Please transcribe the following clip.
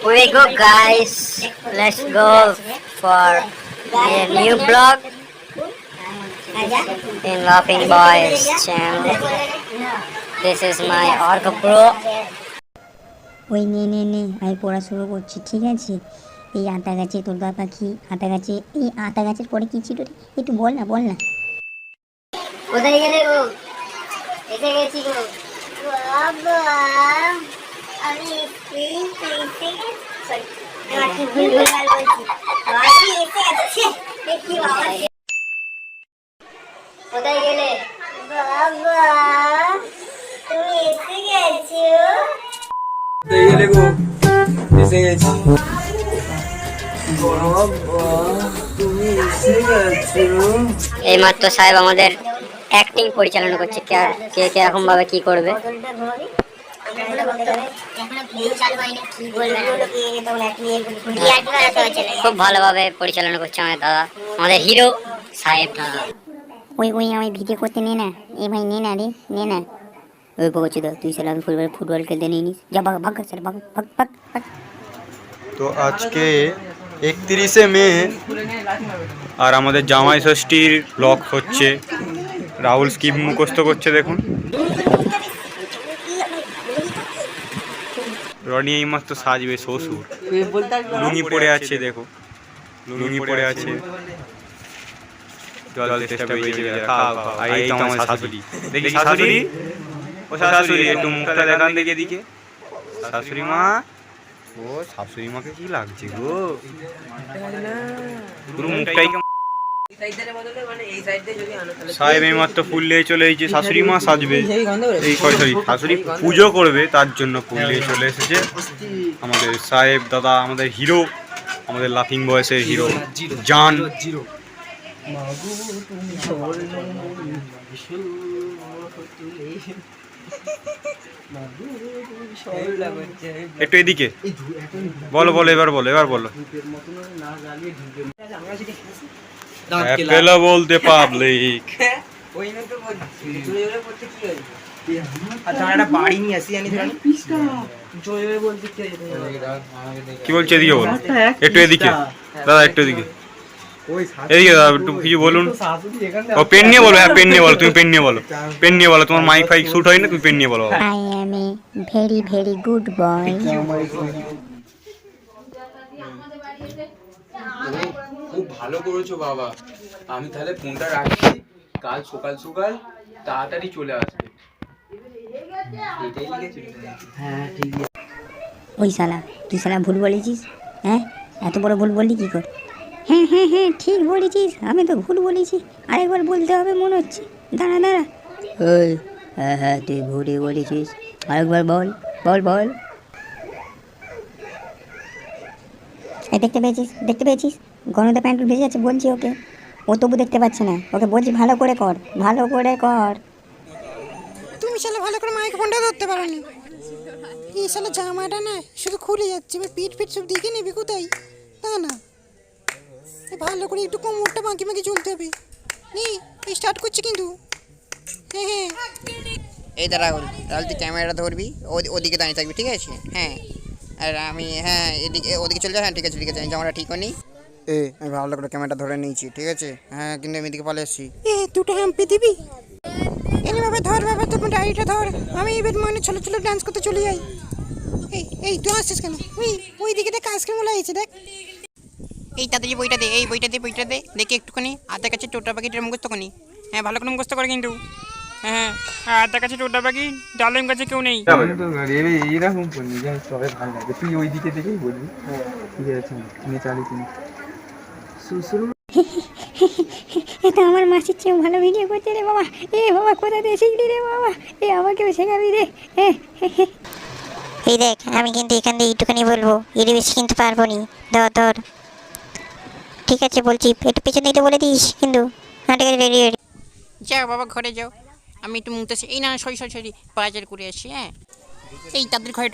We go, guys. Let's go for a new vlog in Laughing Boys channel. This is my Orca Pro. ওই নে আমি পড়া শুরু করছি, ঠিক আছে? এই আতা গাছে তোলপা পাখি, আতা গাছে, এই আতা গাছের পরে কি ছিল রে? একটু বল না কোথায় গেলে গো? এসে গেছি গো। বাবা, আমি কোথায় গেলে? বাবা, তুমি এসে গেছো? গেলে গো, এসে গেছি। এইমাত্র সাহেব আমাদের অ্যাক্টিং পরিচালনা করছে, কে কিরকম ভাবে কি করবে। খুব ভালোভাবে পরিচালনা করছে আমাদের দাদা, আমাদের হিরো সাহেব দাদা। ওই আমি ভিডিও করতে নে না, এ ভাই নে না রে, নে না। ওই পকছি তো তুই সালা, আমি ফুটবল খেলতে নিয়ে নিস, যা ভাগ স্যার, ভাগ। তো আজকে 31শে মে আর আমাদের জামাই ষষ্ঠীর ব্লগ হচ্ছে। রাহুল স্কিপ মুখস্থ করছে, দেখুন। রনি এইমাত্র সাজবে শ্বশুর, লুঙ্গি পরে আছে, দেখো লুঙ্গি পরে আছে। জল চেষ্টা পেয়েছে, খাও। আর এই তো আমার শাশুড়ি, দেখি শাশুড়ি, ও শাশুড়ি একটু মুখটা দেখান দেখি এদিকে। শাশুড়ি মা, ও শাশুড়ি মাকে কি লাগছে গো, পুরো মুখটাই। সাহেব এইমাত্র ফুল নিয়ে চলে এসেছে, শাশুড়ি মা সাজবে, এই সরি শাশুড়ি পুজো করবে, তার জন্য ফুল নিয়ে চলে এসেছে আমাদের সাহেব দাদা, আমাদের হিরো, আমাদের লাফিং বয়সের হিরো জান। একটু এদিকে বলো, এবার বলো। বলতে পাবলিক কি বলছে, এদিকে বলো, একটু এদিকে দাদা, একটু এদিকে দাদা, একটু কিছু বলুন। ও পেন নিয়ে বলো, হ্যাঁ পেন নিয়ে বলো, তুমি পেন নিয়ে বলো, তোমার মাইক ফাইক শুট হয় না, তুমি পেন নিয়ে বলো। I M a very good boy. খুব ভালো করেছো বাবা, আমি তাহলে ফোনটা রাখছি, কাল সকাল তাড়াতাড়ি চলে আসবে। হ্যাঁ ঠিক আছে। ওই শালা, তুই শালা ভুল বলেছিস, হ্যাঁ? এত বড় ভুল বললি কি করে? হ্যাঁ ঠিক বলেছিস, আমি তো ভুল বলেছি, আরেকবার বলতে হবে মনে হচ্ছে। দাঁড়া। ওই হ্যাঁ তুই ভুলই বলেছিস, আরেকবার বল। এই দেখতে পেয়েছিস গণদা প্যান্ট ভেজে যাচ্ছে, বলছি ওকে, ও তবু দেখতে পাচ্ছে না, ওকে বলছি ভালো করে কর। তুমি শালা ভালো করে মাইক ফোনটা ধরতে পারোনি। এই শালা জামাটা না শুধু খুলে যাচ্ছে, এবার পিঠ সব দিকে নিবি কোথায়? না ভালো করে একটু কোমরটা বাঁকি চলতে হবে। স্টার্ট করছি কিন্তু। হ্যাঁ এই রাহুল তুই ক্যামেরাটা ধরবি, ওদিকে দাঁড়িয়ে থাকবি, ঠিক আছে? হ্যাঁ, আর আমি এদিকে ওদিকে চলে যাও। হ্যাঁ ঠিক আছে, আমি জামাটা ঠিক করি। আমি ভালো করে ক্যামেরাটা ধরে নিয়েছি, ঠিক আছে? হ্যাঁ, কিন্তু আমি এদিকে পালে এসেছি। দুটো হ্যাম্পি দিবি? এনে ধর তোর ডায়েরিটা ধর, আমি এবার ছোট ডান্স করতে চলে যাই। এই তুই আসছিস কেন? ওই দিকে দেখ, আইসক্রিম হয়েছে দেখ। এই তাড়াতাড়ি বইটা দে দেখি একটুখানি। আধা কাছে টোটা পাখিটার মুখস্থ করি। হ্যাঁ, ভালো করে মুখস্থ করে কিন্তু। হ্যাঁ, আধা কাছে টোটা পাখি, ডালিম গাছে কেউ নেই। এইরকম করবি, সবাই ভালো লাগে, তুই ওই দিকে দেখেই বলবি। ঠিক আছে, তুমি চালিয়ে এটা আমার মাসির চেয়েও ভালো ভিডিও করছে রে বাবা। বাবা কোথা দিয়ে শিখলি রে বাবা? আমাকেও শেখাবি রে। এই দেখ, আমি কিন্তু এখান দিয়ে একটুখানি বলবো, এর বেশি কিন্তু পারবো নি। ধর ঠিক আছে বলছি, একটু পেছন দিকে বলে দিস কিন্তু। হ্যাঁ ঠিক আছে, রেডি। যাও বাবা, ঘরে যাও, আমি একটু মুখতে। এই না সরি বাজার করে আসি। হ্যাঁ, এই তাদের ঘরে